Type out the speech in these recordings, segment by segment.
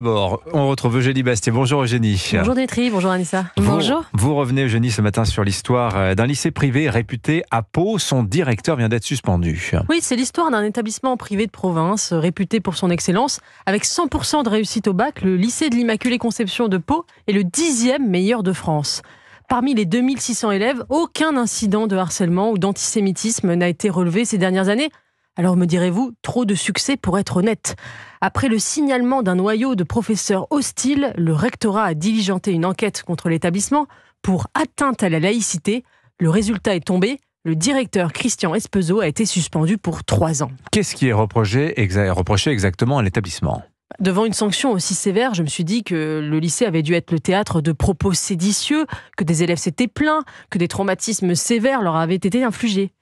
Bon, on retrouve Eugénie Bastier. Bonjour Eugénie. Bonjour Dimitri, bonjour Anissa. Bonjour. Vous revenez Eugénie ce matin sur l'histoire d'un lycée privé réputé à Pau. Son directeur vient d'être suspendu. Oui, c'est l'histoire d'un établissement privé de province réputé pour son excellence. Avec 100% de réussite au bac, le lycée de l'Immaculée Conception de Pau est le 10e meilleur de France. Parmi les 2600 élèves, aucun incident de harcèlement ou d'antisémitisme n'a été relevé ces dernières années. Alors me direz-vous, trop de succès pour être honnête. Après le signalement d'un noyau de professeurs hostiles, le rectorat a diligenté une enquête contre l'établissement pour atteinte à la laïcité. Le résultat est tombé. Le directeur Christian Espeseau a été suspendu pour 3 ans. Qu'est-ce qui est reproché exactement à l'établissement ? Devant une sanction aussi sévère, je me suis dit que le lycée avait dû être le théâtre de propos séditieux, que des élèves s'étaient plaints, que des traumatismes sévères leur avaient été infligés.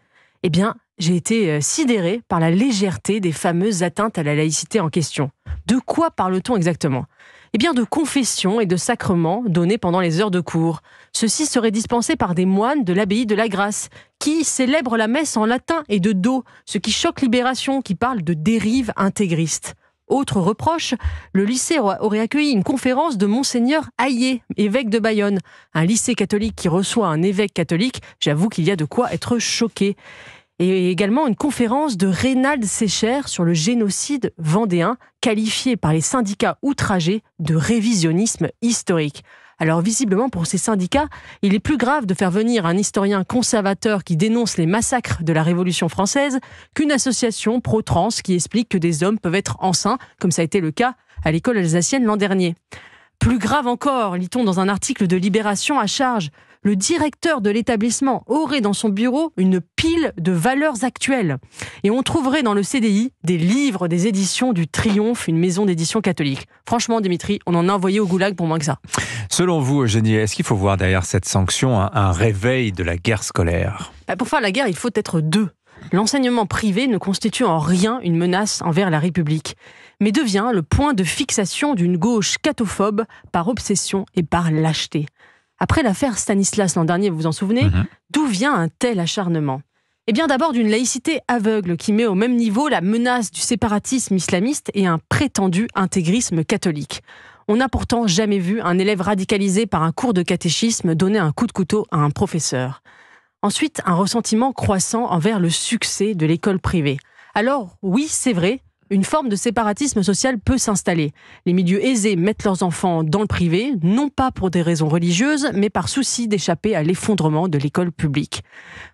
Eh bien, j'ai été sidéré par la légèreté des fameuses atteintes à la laïcité en question. De quoi parle-t-on exactement ? Eh bien, de confessions et de sacrements donnés pendant les heures de cours. Ceux-ci seraient dispensés par des moines de l'abbaye de la Grâce, qui célèbrent la messe en latin et de dos, ce qui choque Libération, qui parle de dérive intégriste. Autre reproche, le lycée aurait accueilli une conférence de Monseigneur Hayet, évêque de Bayonne. Un lycée catholique qui reçoit un évêque catholique, j'avoue qu'il y a de quoi être choqué. Et également une conférence de Reynald Secher sur le génocide vendéen, qualifié par les syndicats outragés de révisionnisme historique. Alors visiblement pour ces syndicats, il est plus grave de faire venir un historien conservateur qui dénonce les massacres de la Révolution française qu'une association pro-trans qui explique que des hommes peuvent être enceints, comme ça a été le cas à l'école alsacienne l'an dernier. Plus grave encore, lit-on dans un article de Libération à charge, le directeur de l'établissement aurait dans son bureau une pile de valeurs actuelles. Et on trouverait dans le CDI des livres des éditions du Triomphe, une maison d'édition catholique. Franchement, Dimitri, on en a envoyé au goulag pour moins que ça. Selon vous, Eugénie, est-ce qu'il faut voir derrière cette sanction un réveil de la guerre scolaire ? Pour faire la guerre, il faut être deux. L'enseignement privé ne constitue en rien une menace envers la République, mais devient le point de fixation d'une gauche cathophobe par obsession et par lâcheté. Après l'affaire Stanislas l'an dernier, vous vous en souvenez, d'où vient un tel acharnement ? Eh bien d'abord d'une laïcité aveugle qui met au même niveau la menace du séparatisme islamiste et un prétendu intégrisme catholique. On n'a pourtant jamais vu un élève radicalisé par un cours de catéchisme donner un coup de couteau à un professeur. Ensuite, un ressentiment croissant envers le succès de l'école privée. Alors, oui, c'est vrai, une forme de séparatisme social peut s'installer. Les milieux aisés mettent leurs enfants dans le privé, non pas pour des raisons religieuses, mais par souci d'échapper à l'effondrement de l'école publique.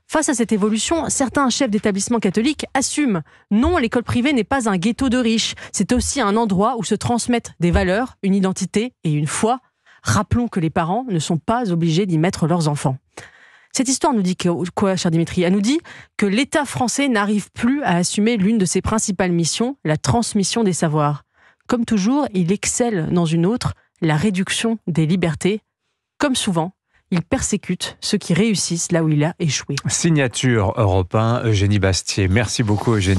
Face à cette évolution, certains chefs d'établissement catholiques assument « Non, l'école privée n'est pas un ghetto de riches, c'est aussi un endroit où se transmettent des valeurs, une identité et une foi. Rappelons que les parents ne sont pas obligés d'y mettre leurs enfants. » Cette histoire nous dit quoi, cher Dimitri ? Elle nous dit que l'État français n'arrive plus à assumer l'une de ses principales missions, la transmission des savoirs. Comme toujours, il excelle dans une autre, la réduction des libertés. Comme souvent, il persécute ceux qui réussissent là où il a échoué. Signature Europe 1, Eugénie Bastier. Merci beaucoup Eugénie.